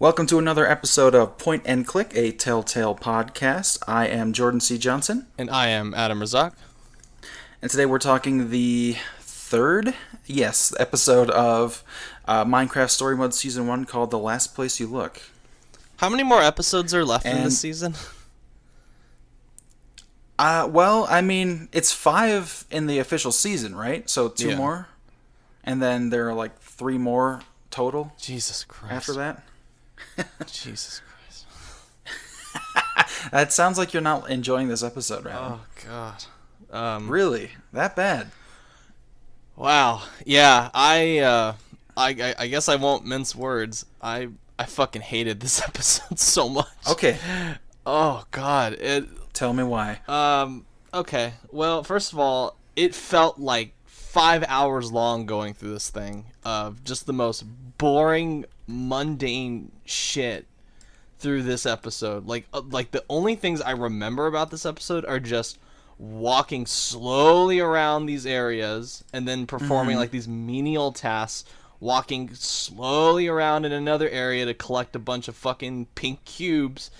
Welcome to another episode of Point and Click, a Telltale podcast. I am Jordan C. Johnson. And I am Adam Razak. And today we're talking the third, episode of Minecraft Story Mode Season 1 called The Last Place You Look. How many more episodes are left in this season? It's 5 in the official season, right? So 2 more. And then there are like 3 more total. Jesus Christ. After that. Jesus Christ. That sounds like you're not enjoying this episode, right? Oh, God. Really? That bad? Wow. Yeah, I guess I won't mince words. I fucking hated this episode so much. Okay. Oh, God. Tell me why. Okay. Well, first of all, it felt like 5 hours long going through this thing of just the most boring, mundane shit through this episode. Like the only things I remember about this episode are just walking slowly around these areas and then performing like these menial tasks, walking slowly around in another area to collect a bunch of fucking pink cubes,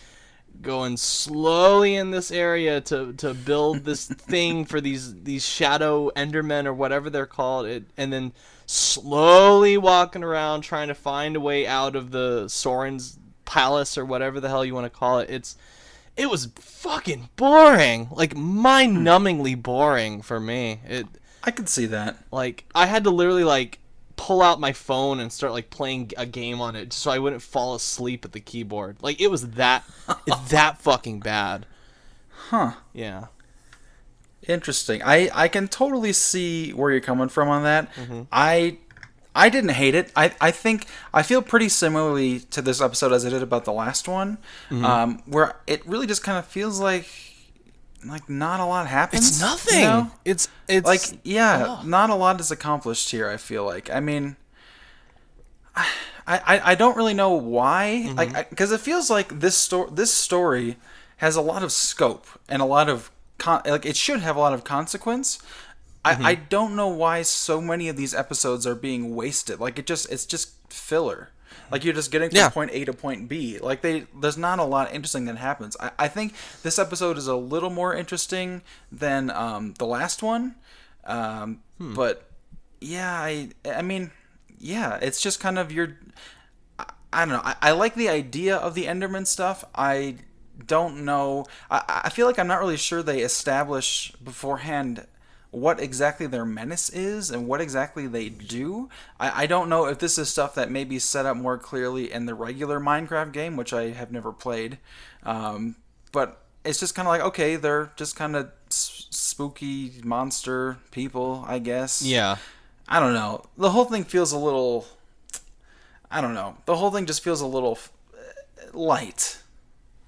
going slowly in this area to build this thing for these shadow endermen or whatever they're called, and then slowly walking around trying to find a way out of the Soren's palace or whatever the hell you want to call it. It was fucking boring, like mind-numbingly boring for me. I could see that. Like, I had to literally like pull out my phone and start like playing a game on it so I wouldn't fall asleep at the keyboard. Like, it was that that fucking bad. Huh. Yeah. Interesting. I can totally see where you're coming from on that. I didn't hate it. I think I feel pretty similarly to this episode as I did about the last one, where it really just kind of feels like not a lot happens. It's nothing. You know? It's like not a lot is accomplished here. I feel like. I mean, I don't really know why. Because it feels like this story has a lot of scope and a lot of it should have a lot of consequence. I don't know why so many of these episodes are being wasted. Like it's just filler. Like you're just getting from point A to point B. Like there's not a lot interesting that happens. I think this episode is a little more interesting than the last one. But yeah, I mean, yeah, it's just kind of I don't know. I like the idea of the Enderman stuff. I don't know. I feel like I'm not really sure they establish beforehand what exactly their menace is and what exactly they do. I don't know if this is stuff that may be set up more clearly in the regular Minecraft game, which I have never played. But it's just kind of like, okay, they're just kind of spooky monster people, I guess. Yeah. I don't know. The whole thing feels a little... I don't know. The whole thing just feels a little light.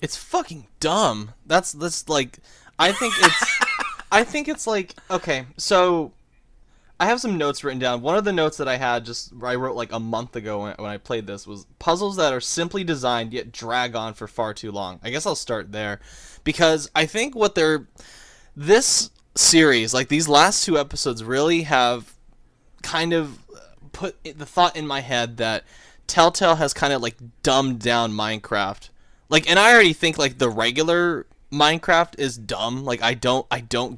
It's fucking dumb. That's like, I think it's like, okay, so I have some notes written down. One of the notes that I wrote like a month ago when I played this was puzzles that are simply designed yet drag on for far too long. I guess I'll start there because I think this series, like these last 2 episodes really have kind of put the thought in my head that Telltale has kind of like dumbed down Minecraft. Like, and I already think like the regular Minecraft is dumb. Like I don't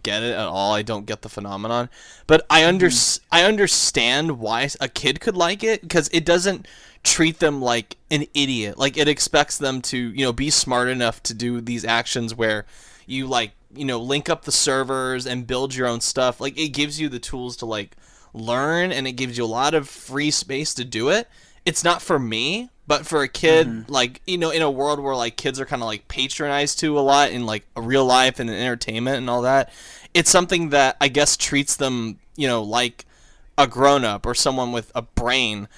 get it at all. I don't get the phenomenon. But I understand why a kid could like it because it doesn't treat them like an idiot. Like it expects them to, be smart enough to do these actions where you link up the servers and build your own stuff. Like it gives you the tools to like learn and it gives you a lot of free space to do it. It's not for me, but for a kid, like, in a world where, like, kids are kind of, like, patronized to a lot in, like, real life and entertainment and all that, it's something that I guess treats them, like a grown-up or someone with a brain.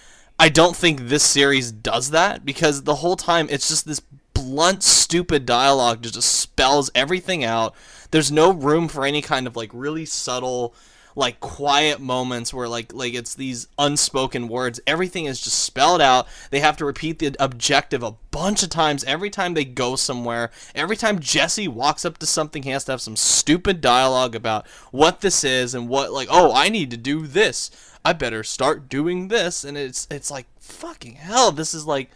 I don't think this series does that because the whole time it's just this blunt, stupid dialogue that just spells everything out. There's no room for any kind of, like, really subtle... like quiet moments where like it's these unspoken words. Everything is just spelled out. They have to repeat the objective a bunch of times every time they go somewhere. Every time Jesse walks up to something, he has to have some stupid dialogue about what this is and what, like, oh, I need to do this. I better start doing this. And it's like, fucking hell, this is like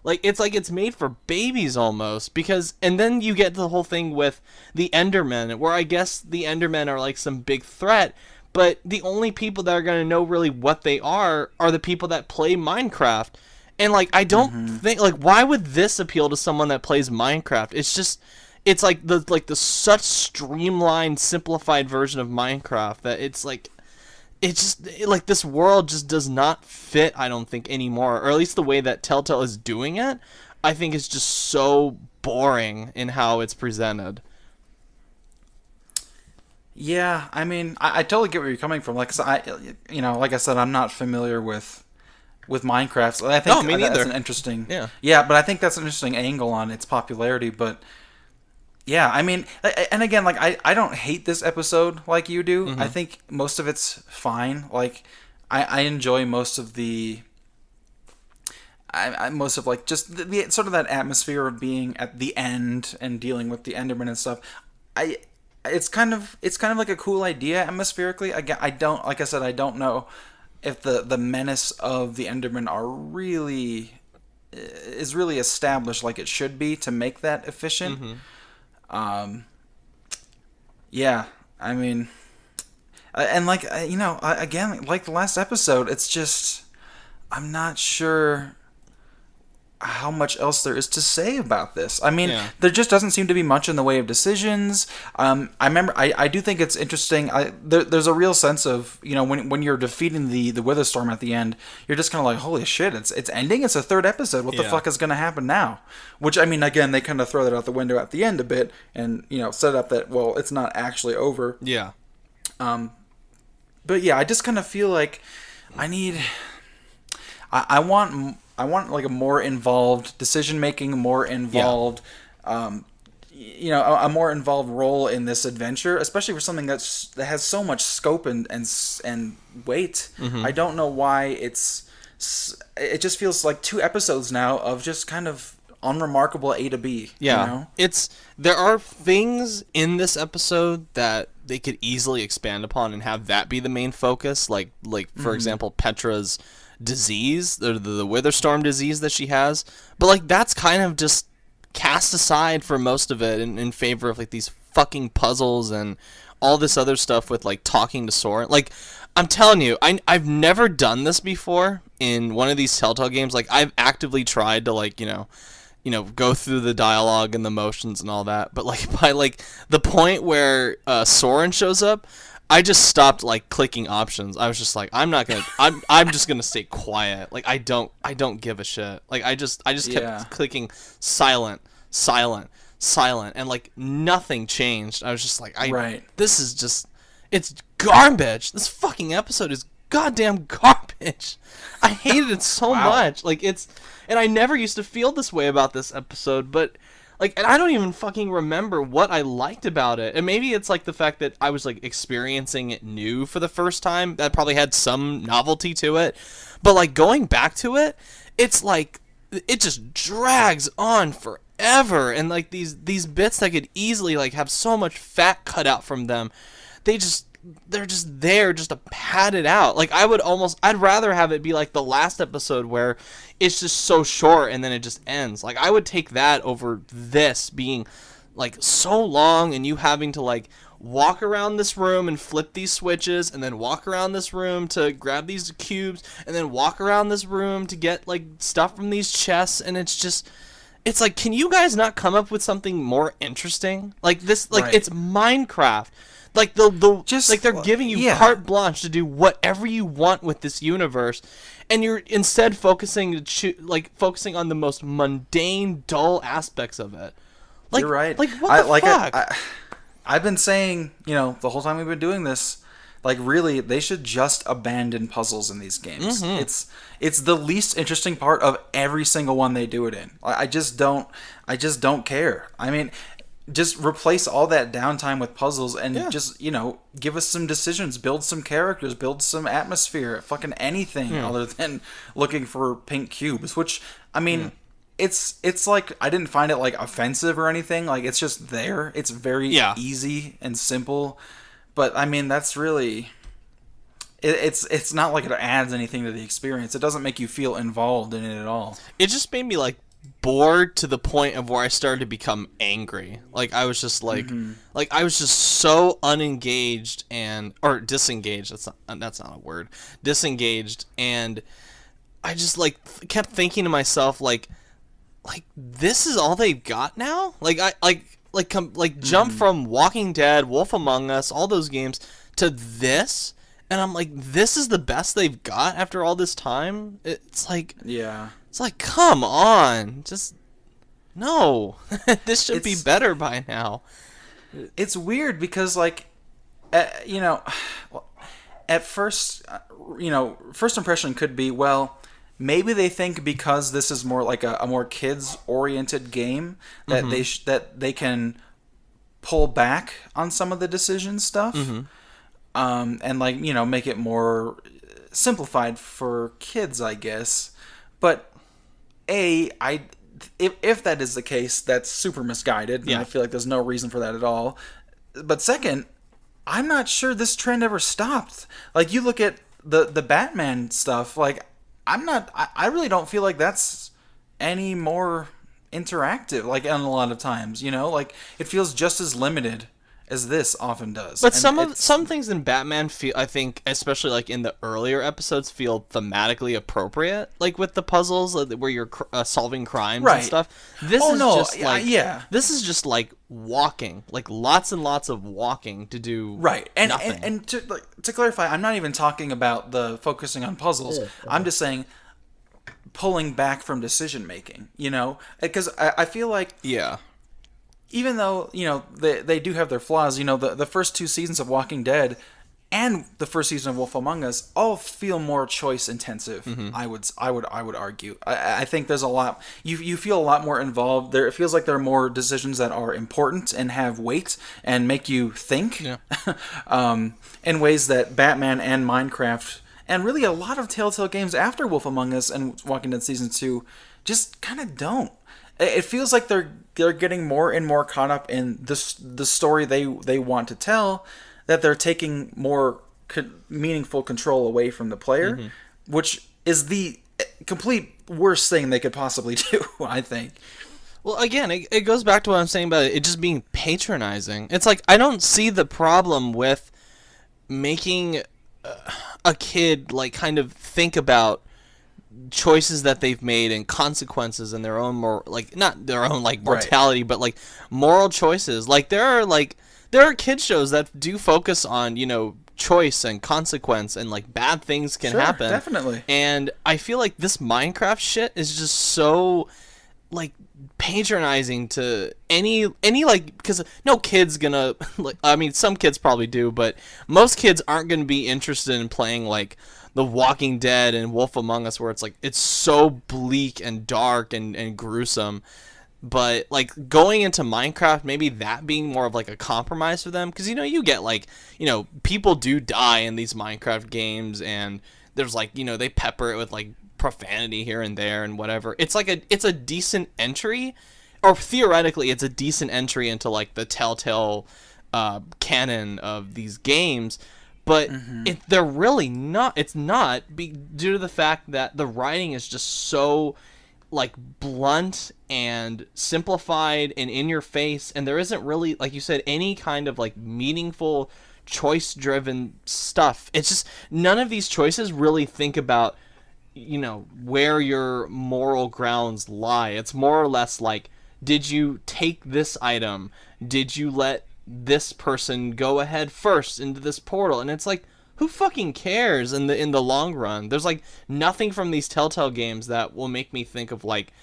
Like it's made for babies almost, because and then you get the whole thing with the Endermen, where I guess the Endermen are like some big threat, but the only people that are going to know really what they are the people that play Minecraft. And like I don't think, like, why would this appeal to someone that plays Minecraft? It's like the such streamlined, simplified version of Minecraft that like this world just does not fit, I don't think, anymore. Or at least the way that Telltale is doing it, I think is just so boring in how it's presented. Yeah, I mean, I totally get where you're coming from. Like, like I said, I'm not familiar with Minecraft. So I think No, me neither. that's an interesting. Yeah. Yeah, but I think that's an interesting angle on its popularity. But yeah, I mean, and again, like I don't hate this episode like you do. I think most of it's fine. Like I enjoy most of the. Most of like just the sort of that atmosphere of being at the end and dealing with the Enderman and stuff. It's kind of like a cool idea atmospherically. I don't, like I said, I don't know if the menace of the Enderman is really established like it should be to make that efficient. Yeah, I mean, and like again, like the last episode, it's just I'm not sure how much else there is to say about this. I mean, there just doesn't seem to be much in the way of decisions. I remember, I do think it's interesting. There's a real sense of, when you're defeating the Witherstorm at the end, you're just kind of like, holy shit, it's ending. It's a third episode. What the fuck is going to happen now? Which, I mean, again, they kind of throw that out the window at the end a bit and, set up that, well, it's not actually over. Yeah. But yeah, I just kind of feel like I want like a more involved decision making, more involved, a more involved role in this adventure, especially for something that has so much scope and weight. I don't know why it just feels like 2 episodes now of just kind of unremarkable A to B. Yeah, there are things in this episode that they could easily expand upon and have that be the main focus, like for example, Petra's disease, the Witherstorm disease that she has, but like that's kind of just cast aside for most of it in favor of like these fucking puzzles and all this other stuff with like talking to Soren. Like, I'm telling you, I've never done this before in one of these Telltale games. Like, I've actively tried to like go through the dialogue and the motions and all that, but like by like the point where Soren shows up, I just stopped like clicking options. I was just like, I'm just gonna stay quiet. Like I don't give a shit. Like I just kept clicking silent, and like nothing changed. I was just like, this is just, it's garbage. This fucking episode is goddamn garbage. I hated it so much. Like and I never used to feel this way about this episode, but like, and I don't even fucking remember what I liked about it. And maybe it's like the fact that I was like experiencing it new for the first time. That probably had some novelty to it. But like going back to it, it's like it just drags on forever. And like these bits that could easily like have so much fat cut out from them, they're just there just to pad it out. Like I'd rather have it be like the last episode where it's just so short and then it just ends. Like I would take that over this being like so long and you having to like walk around this room and flip these switches and then walk around this room to grab these cubes and then walk around this room to get like stuff from these chests. And it's like, can you guys not come up with something more interesting? Like this, like It's Minecraft. Like they're giving you carte blanche to do whatever you want with this universe, and you're instead focusing on the most mundane, dull aspects of it. Like, you're right. Like what the fuck? I've been saying, the whole time we've been doing this, like really, they should just abandon puzzles in these games. It's the least interesting part of every single one they do it in. I just don't care. I mean, just replace all that downtime with puzzles and just, give us some decisions, build some characters, build some atmosphere, fucking anything other than looking for pink cubes, which, I mean, it's like, I didn't find it like offensive or anything. Like, it's just there. It's very easy and simple. But I mean, that's really, it's not like it adds anything to the experience. It doesn't make you feel involved in it at all. It just made me like bored to the point of where I started to become angry. Like I was just like I was just so unengaged or disengaged. That's not a word. Disengaged, and I just like kept thinking to myself like this is all they've got now. Jump from Walking Dead, Wolf Among Us, all those games to this, and I'm like, this is the best they've got after all this time. It's like, yeah, it's like, come on, just no. This should be better by now. It's weird because like, you know, at first, first impression could be, well, maybe they think because this is more like a more kids-oriented game that that they can pull back on some of the decision stuff, and like make it more simplified for kids, I guess. But if that is the case, that's super misguided, and I feel like there's no reason for that at all. But second, I'm not sure this trend ever stopped. Like you look at the Batman stuff, like. I really don't feel like that's any more interactive, like, in a lot of times, like, it feels just as limited as this often does. But some things in Batman feel, I think, especially like in the earlier episodes, feel thematically appropriate, like with the puzzles where you're solving crimes and stuff. This is just like walking, like lots and lots of walking to do nothing. And to clarify, I'm not even talking about the focusing on puzzles. I'm just saying pulling back from decision making, because I feel like even though they do have their flaws, the first two seasons of Walking Dead and the first season of Wolf Among Us all feel more choice intensive. I would argue. I think there's a lot. You feel a lot more involved. There, it feels like there are more decisions that are important and have weight and make you think. In ways that Batman and Minecraft and really a lot of Telltale games after Wolf Among Us and Walking Dead Season 2 just kind of don't. It feels like they're getting more and more caught up in the story they want to tell, that they're taking more meaningful control away from the player, which is the complete worst thing they could possibly do, I think. Well, again, it goes back to what I'm saying about it just being patronizing. It's like, I don't see the problem with making a kid like kind of think about choices that they've made and consequences and their own not their own like mortality, but like moral choices. Like there are kids shows that do focus on choice and consequence, and like bad things can happen. Definitely. And I feel like this Minecraft shit is just so like patronizing to any like, because no kid's gonna like, I mean some kids probably do, but most kids aren't gonna be interested in playing like The Walking Dead and Wolf Among Us, where it's so bleak and dark and gruesome. But like going into Minecraft, maybe that being more of like a compromise for them, because you get like people do die in these Minecraft games, and there's like they pepper it with like profanity here and there and whatever. It's like it's a decent entry, or theoretically it's a decent entry into like the Telltale canon of these games. But they're really not. It's not due to the fact that the writing is just so like blunt and simplified and in your face, and there isn't really, like you said, any kind of like meaningful choice driven stuff. It's just none of these choices really think about where your moral grounds lie. It's more or less like, did you take this item? Did you let this person go ahead first into this portal? And it's like, who fucking cares in the long run? There's like nothing from these Telltale games that will make me think of like,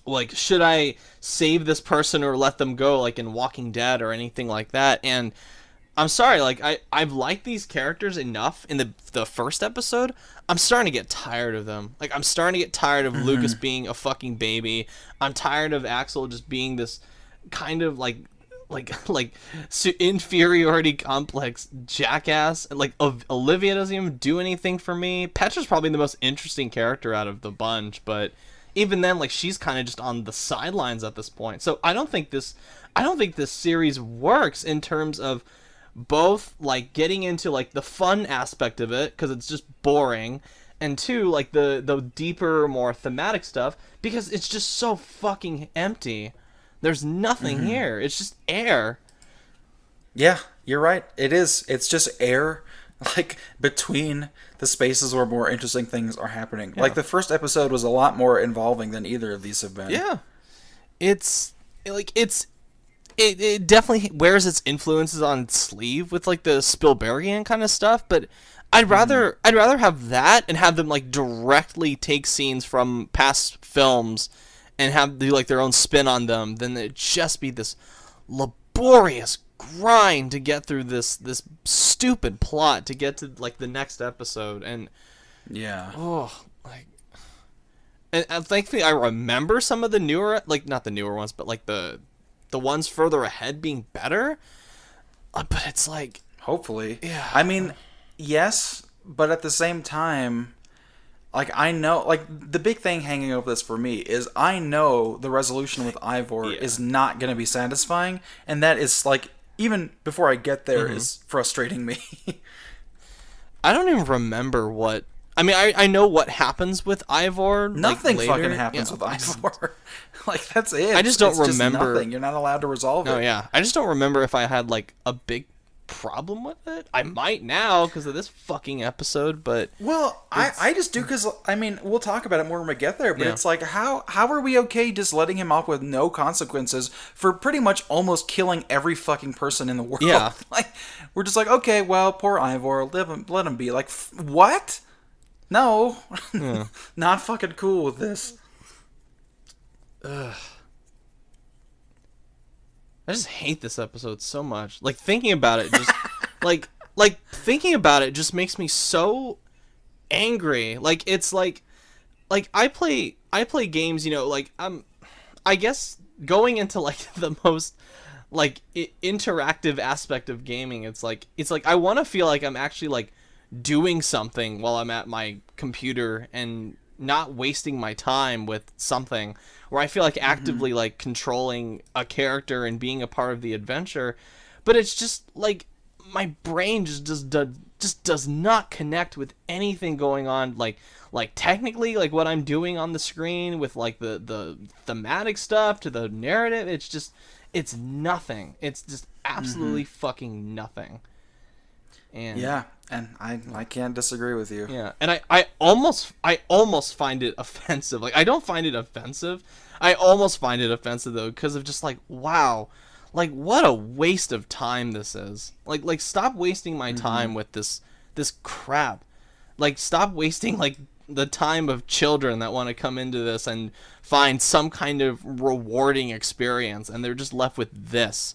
like, should I save this person or let them go, like in Walking Dead or anything like that. And I'm sorry, like I've liked these characters enough in the first episode. I'm starting to get tired of them. Like I'm starting to get tired of Lucas being a fucking baby. I'm tired of Axel just being this kind of like inferiority complex jackass. Like Olivia doesn't even do anything for me. Petra's probably the most interesting character out of the bunch, but even then, like, she's kind of just on the sidelines at this point. So I don't think this series works in terms of both like getting into like the fun aspect of it, because it's just boring, and two, like the deeper, more thematic stuff, because it's just so fucking empty. There's nothing here. It's just air. Yeah, you're right. It is. It's just air, like between the spaces where more interesting things are happening. Yeah. Like the first episode was a lot more involving than either of these have been. Yeah, it's like it definitely wears its influences on its sleeve with like the Spielbergian kind of stuff, but I'd rather have that and have them like directly take scenes from past films and have do like their own spin on them than it just be this laborious grind to get through this stupid plot to get to like the next episode. And Yeah. like, and thankfully I remember some of the newer, like not the newer ones, but like the ones further ahead being better. But it's like, Hopefully. Yeah. I mean, yes, but at the same time, like I know, like the big thing hanging over this for me is I know the resolution with Ivor is not going to be satisfying, and that is like even before I get there is frustrating me. I don't even remember what. I mean, I know what happens with Ivor. Nothing like, later. fucking happens with Ivor. Like that's it. I just don't It's remember. Nothing. You're not allowed to resolve it. Oh yeah, I just don't remember if I had like a big problem with it. I might now because of this fucking episode, but Well, I just do because I mean we'll talk about it more when we get there. But Yeah. it's like how are we okay just letting him off with no consequences for pretty much almost killing every fucking person in the world? Yeah. Like we're just like okay, well, poor Ivor, let him be. Like what? No, not fucking cool with this. I just hate this episode so much. Like thinking about it, just like thinking about it just makes me so angry. Like it's like I play games, you know, like I guess going into like the most like interactive aspect of gaming, it's like I want to feel like I'm actually like doing something while I'm at my computer and not wasting my time with something where I feel like actively like controlling a character and being a part of the adventure. But it's just like my brain just does not connect with anything going on, like technically like what I'm doing on the screen with like the thematic stuff to the narrative. It's nothing. It's just absolutely fucking nothing. And Yeah, and I can't disagree with you. yeah, and I almost find it offensive. Like I don't find it offensive. I almost find it offensive though because of just like wow, like what a waste of time this is. Like stop wasting my time with this crap. Like stop wasting like the time of children that want to come into this and find some kind of rewarding experience and they're just left with this.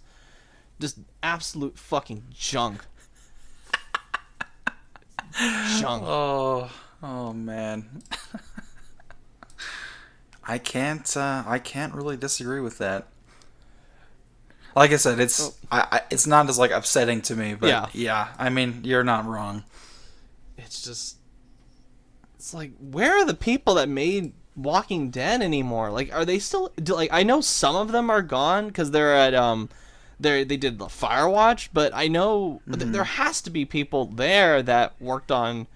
Just absolute fucking junk. Junk. Oh man. I can't really disagree with that. Like I said, it's not as like upsetting to me, but yeah, I mean, you're not wrong. It's like where are the people that made Walking Dead anymore? Like are they still like I know some of them are gone cuz they're at they did the Firewatch, but I know there has to be people there that worked on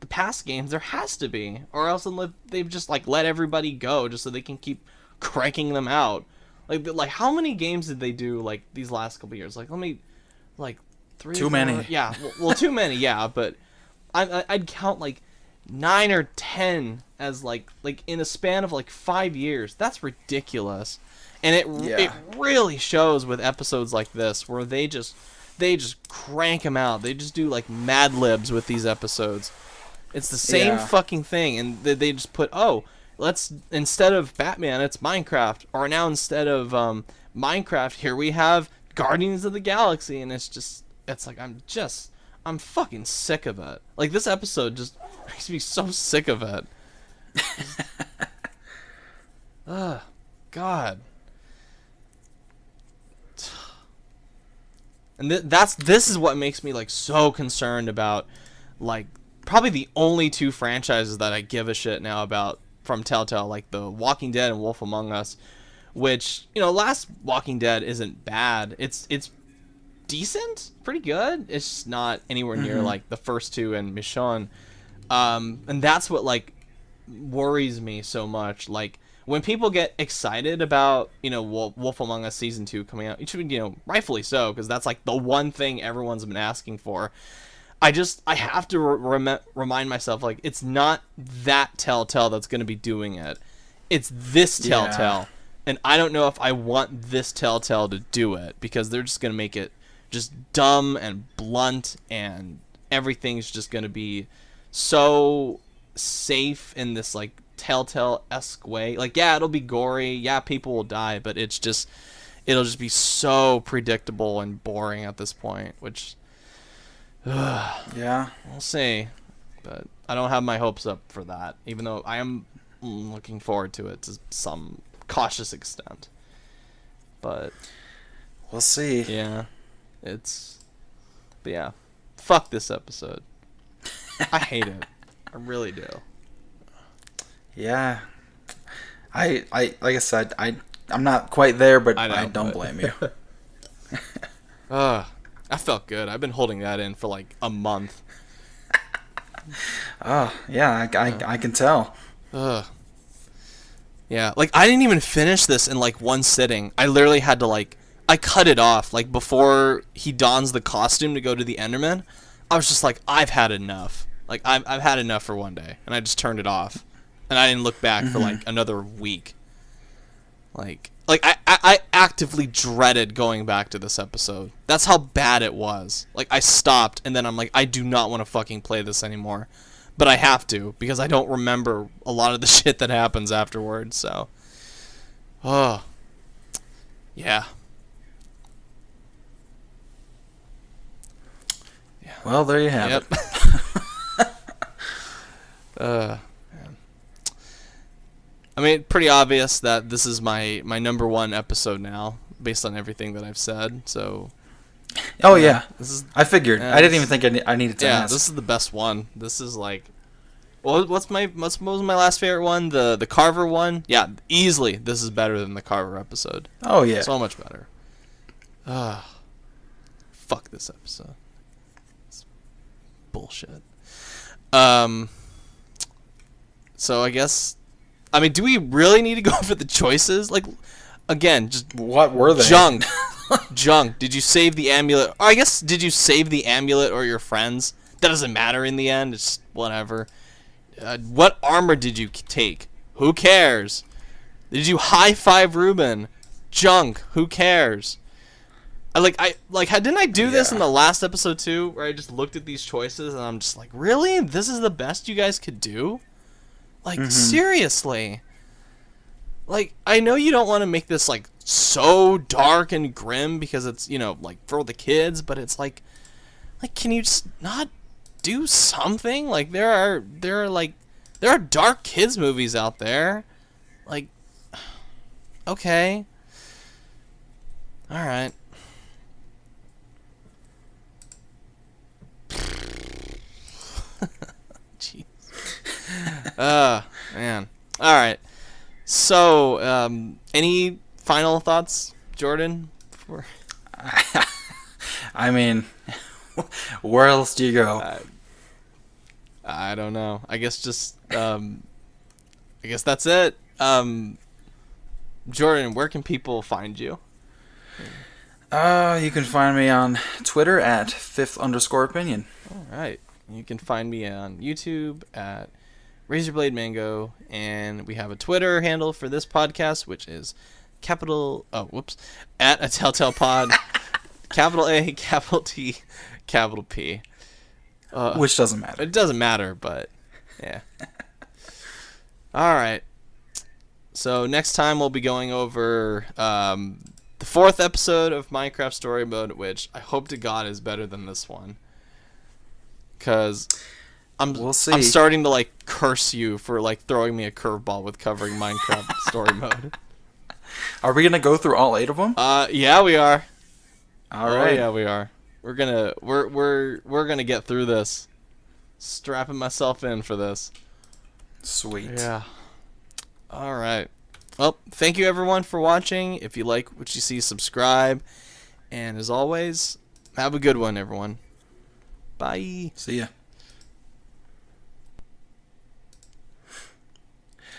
the past games. There has to be, or else they've just like let everybody go just so they can keep cranking them out. Like how many games did they do like these last couple years? Like let me like 3. Too many. Yeah, well too many. Yeah, but I'd count like 9 or 10 as like in a span of like 5 years. That's ridiculous. And it really shows with episodes like this where they just crank them out. They just do like Mad Libs with these episodes. It's the same fucking thing, and they just put let's instead of Batman, it's Minecraft, or now instead of Minecraft, here we have Guardians of the Galaxy, and it's like I'm fucking sick of it. Like this episode just makes me so sick of it. Ugh, God. And this is what makes me like so concerned about like probably the only 2 franchises that I give a shit now about from Telltale, like the Walking Dead and Wolf Among Us, which, you know, last Walking Dead isn't bad. It's decent, pretty good. It's just not anywhere near like the first 2 and Michonne. And that's what like worries me so much. Like when people get excited about, you know, Wolf Among Us season 2 coming out, you know, rightfully so, because that's like the one thing everyone's been asking for. I have to remind myself, like, it's not that Telltale that's going to be doing it. It's this Telltale. Yeah. And I don't know if I want this Telltale to do it, because they're just going to make it just dumb and blunt, and everything's just going to be so safe in this, like, Telltale-esque way. Like, yeah, it'll be gory. Yeah, people will die, but it'll just be so predictable and boring at this point, which... yeah, we'll see, but I don't have my hopes up for that, even though I am looking forward to it to some cautious extent. But we'll see. Yeah, but yeah, fuck this episode. I hate it. I really do. Yeah, I like I said, I'm not quite there, but I don't blame you. I felt good. I've been holding that in for like a month. Oh, yeah, I can tell. Yeah, like I didn't even finish this in like one sitting. I literally had to like, I cut it off like before he dons the costume to go to the Enderman. I was just like, I've had enough. Like I've had enough for one day, and I just turned it off, and I didn't look back for like another week. Like I actively dreaded going back to this episode. That's how bad it was. Like, I stopped, and then I'm like, I do not want to fucking play this anymore. But I have to, because I don't remember a lot of the shit that happens afterwards, so... Oh. Yeah. Well, there you have it. Man. I mean, pretty obvious that this is my number one episode now, based on everything that I've said. So, oh yeah, I figured. I didn't even think I needed to ask. Yeah, this is the best one. This is like, what was my last favorite one? The Carver one. Yeah, easily. This is better than the Carver episode. Oh yeah, so much better. Fuck this episode. It's bullshit. So I guess. I mean, do we really need to go for the choices? Like, again, just... What were they? Junk. Junk. Did you save the amulet? Or I guess, did you save the amulet or your friends? That doesn't matter in the end. It's whatever. What armor did you take? Who cares? Did you high-five Ruben? Junk. Who cares? Didn't I do this in the last episode too? Where I just looked at these choices and I'm just like, really? This is the best you guys could do? Like, seriously. Like, I know you don't want to make this, like, so dark and grim because it's, you know, like, for the kids, but it's like, can you just not do something? Like, there are dark kids movies out there. Like, okay. Alright. Jeez. Man. Alright. So, any final thoughts, Jordan? I mean, where else do you go? I don't know. I guess just, I guess that's it. Jordan, where can people find you? You can find me on Twitter at @5th_opinion. Alright. You can find me on YouTube at Razorblade Mango, and we have a Twitter handle for this podcast, which is at a Telltale Pod, capital A, capital T, capital P. Which doesn't matter. It doesn't matter, but yeah. All right. So next time we'll be going over the 4th episode of Minecraft Story Mode, which I hope to God is better than this one. Because I'm starting to like curse you for like throwing me a curveball with covering Minecraft Story Mode. Are we gonna go through all 8 of them? Yeah, we are. All right. Yeah, we are. We're gonna get through this. Strapping myself in for this. Sweet. Yeah. All right. Well, thank you everyone for watching. If you like what you see, subscribe. And as always, have a good one, everyone. Bye. See ya.